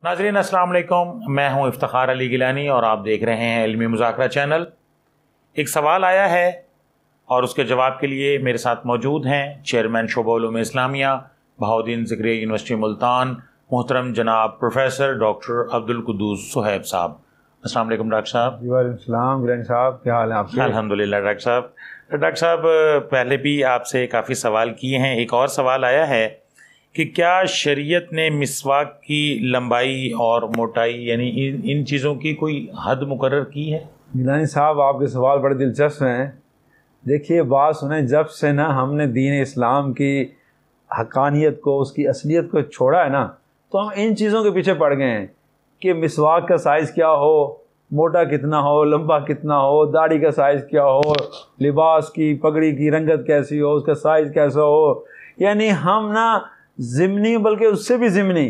ناظرین السلام علیکم، میں ہوں افتخار علی گیلانی اور آپ دیکھ رہے ہیں علمی مذاکرہ چینل۔ ایک سوال آیا ہے اور اس کے جواب کے لیے میرے ساتھ موجود ہیں چیئرمین شعبہ علوم اسلامیہ بہاؤالدین زکریا یونیورسٹی ملتان، محترم جناب پروفیسر ڈاکٹر عبدالقدوس صہیب صاحب۔ السلام علیکم ڈاکٹر صاحب۔ وعلیکم السلام گیلانی صاحب، کیا حال ہے آپ کے؟ الحمدللہ ڈاکٹر صاحب۔ ڈاکٹر صاحب پہلے بھی آپ سے کافی سوال کیے ہیں، ایک اور سوال آیا ہے کہ کیا شریعت نے مسواک کی لمبائی اور موٹائی یعنی ان چیزوں کی کوئی حد مقرر کی ہے؟ گیلانی صاحب آپ کے سوال بڑے دلچسپ ہیں۔ دیکھیے بات سنیں، جب سے نا ہم نے دین اسلام کی حقانیت کو، اس کی اصلیت کو چھوڑا ہے نا، تو ہم ان چیزوں کے پیچھے پڑ گئے ہیں کہ مسواک کا سائز کیا ہو، موٹا کتنا ہو، لمبا کتنا ہو، داڑھی کا سائز کیا ہو، لباس کی پگڑی کی رنگت کیسی ہو، اس کا سائز کیسا ہو۔ یعنی ہم نا ضمنی بلکہ اس سے بھی ضمنی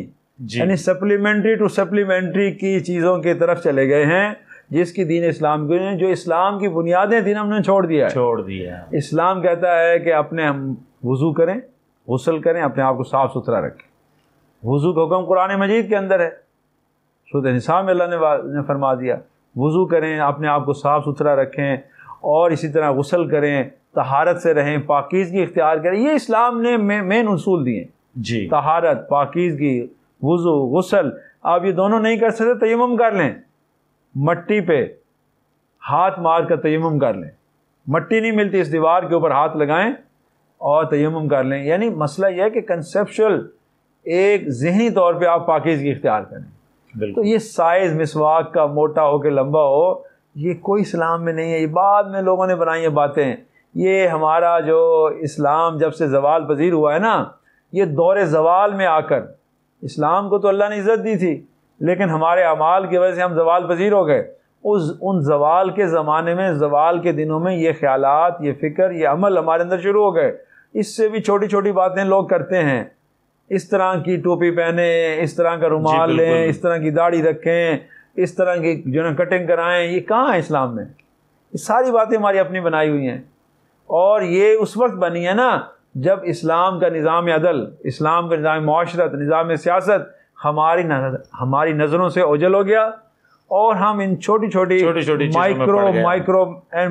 یعنی سپلیمنٹری ٹو سپلیمنٹری کی چیزوں کی طرف چلے گئے ہیں، جس کی دین اسلام کی جو اسلام کی بنیادیں تھیں ہم نے چھوڑ دیا ہے۔ اسلام کہتا ہے کہ اپنے ہم وضو کریں، غسل کریں، اپنے آپ کو صاف ستھرا رکھیں۔ وضو کا حکم قرآن مجید کے اندر ہے، سورۃ النساء میں اللہ نے فرما دیا وضو کریں، اپنے آپ کو صاف ستھرا رکھیں، اور اسی طرح غسل کریں، طہارت سے رہیں، پاکیزگی اختیار کریں۔ یہ اسلام نے مین اصول دیے جی، طہارت، پاکیزگی، وضو، غسل۔ آپ یہ دونوں نہیں کر سکتے، تیمم کر لیں، مٹی پہ ہاتھ مار کر تیمم کر لیں۔ مٹی نہیں ملتی، اس دیوار کے اوپر ہاتھ لگائیں اور تیمم کر لیں۔ یعنی مسئلہ یہ ہے کہ کنسیپچول ایک ذہنی طور پہ آپ پاکیزگی اختیار کریں۔ تو یہ سائز مسواک کا موٹا ہو کہ لمبا ہو، یہ کوئی اسلام میں نہیں ہے، یہ بعد میں لوگوں نے بنائی ہیں باتیں۔ یہ ہمارا جو اسلام جب سے زوال پذیر ہوا ہے نا، یہ دور زوال میں آ کر، اسلام کو تو اللہ نے عزت دی تھی لیکن ہمارے اعمال کی وجہ سے ہم زوال پذیر ہو گئے۔ ان زوال کے زمانے میں، زوال کے دنوں میں یہ خیالات، یہ فکر، یہ عمل ہمارے اندر شروع ہو گئے۔ اس سے بھی چھوٹی چھوٹی باتیں لوگ کرتے ہیں، اس طرح کی ٹوپی پہنیں، اس طرح کا رومال لیں، اس طرح کی داڑھی رکھیں، اس طرح کی جو ہے کٹنگ کرائیں۔ یہ کہاں ہے اسلام میں؟ یہ ساری باتیں ہماری اپنی بنائی ہوئی ہیں، اور یہ اس وقت بنی ہے نا جب اسلام کا نظام عدل، اسلام کا نظام معاشرت، نظام سیاست ہماری نظروں سے اوجھل ہو گیا، اور ہم ان چھوٹی چھوٹی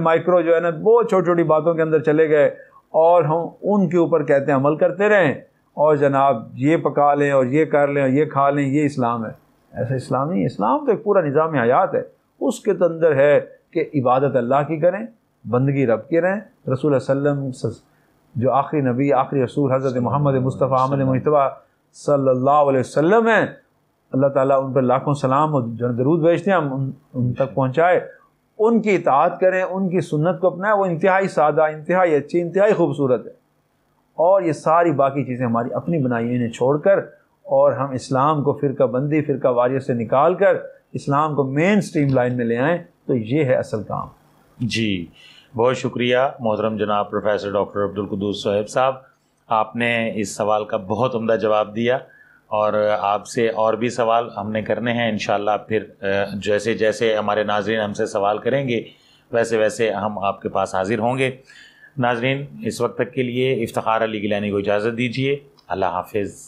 مائکرو جو ہے نا بہت چھوٹی چھوٹی باتوں کے اندر چلے گئے، اور ہم ان کے اوپر کہتے ہیں عمل کرتے رہیں، اور جناب یہ پکا لیں اور یہ کر لیں اور یہ کھا لیں، یہ اسلام ہے۔ ایسا اسلام نہیں ہے۔ اسلام تو ایک پورا نظام حیات ہے، اس کے اندر ہے کہ عبادت اللہ کی کریں، بندگی رب کی رہیں۔ رسول اللہ صلی اللہ علیہ وسلم جو آخری نبی، آخری رسول حضرت محمد مصطفیٰ احمد مجتبیٰ صلی اللہ علیہ وسلم ہیں، اللہ تعالیٰ ان پر لاکھوں سلام اور درود بھیجتے ہیں، ہم ان تک پہنچائے، ان کی اطاعت کریں، ان کی سنت کو اپنائیں۔ وہ انتہائی سادہ، انتہائی اچھی، انتہائی خوبصورت ہے، اور یہ ساری باقی چیزیں ہماری اپنی بنائی ہوئی انہیں چھوڑ کر، اور ہم اسلام کو فرقہ بندی، فرقہ واریت سے نکال کر اسلام کو مین سٹریم لائن میں لے آئیں، تو یہ ہے اصل کام۔ جی بہت شکریہ محترم جناب پروفیسر ڈاکٹر عبدالقدوس صہیب صاحب، آپ نے اس سوال کا بہت عمدہ جواب دیا، اور آپ سے اور بھی سوال ہم نے کرنے ہیں انشاءاللہ۔ پھر جیسے جیسے ہمارے ناظرین ہم سے سوال کریں گے ویسے ویسے ہم آپ کے پاس حاضر ہوں گے۔ ناظرین اس وقت تک کے لیے افتخار علی گیلانی کو اجازت دیجیے، اللہ حافظ۔